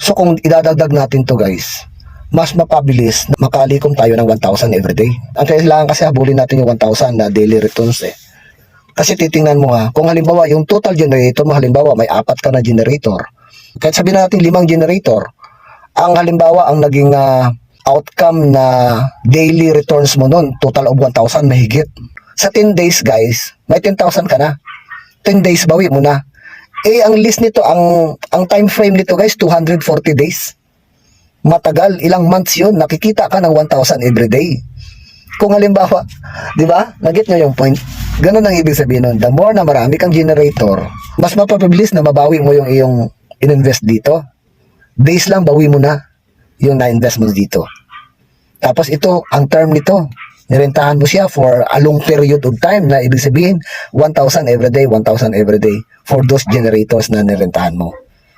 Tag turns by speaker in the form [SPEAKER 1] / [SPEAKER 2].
[SPEAKER 1] So kung idadagdag natin to guys, mas mapabilis na makalikom tayo ng 1,000 everyday. Ang kailangan kasi habulin natin yung 1,000 na daily returns eh. Kasi titingnan mo ha, kung halimbawa yung total generator mo, halimbawa may 4 ka na generator, kahit sabihin natin 5 generator, ang halimbawa ang naging outcome na daily returns mo nun, total of 1,000 mahigit. Sa 10 days guys, may 10,000 ka na. 10 days bawi mo na. Eh ang list nito, ang time frame nito guys, 240 days. Matagal, ilang months yun, nakikita ka ng 1,000 everyday. Kung halimbawa, di ba, nag-get nyo yung point, ganun ang ibig sabihin nun. The more na marami kang generator, mas mapapabilis na mabawi mo yung iyong in-invest dito. Days lang, bawi mo na yung na-invest mo dito. Tapos ito, ang term nito, nirentahan mo siya for a long period of time na ibig sabihin, 1,000 everyday, 1,000 everyday for those generators na nirentahan mo.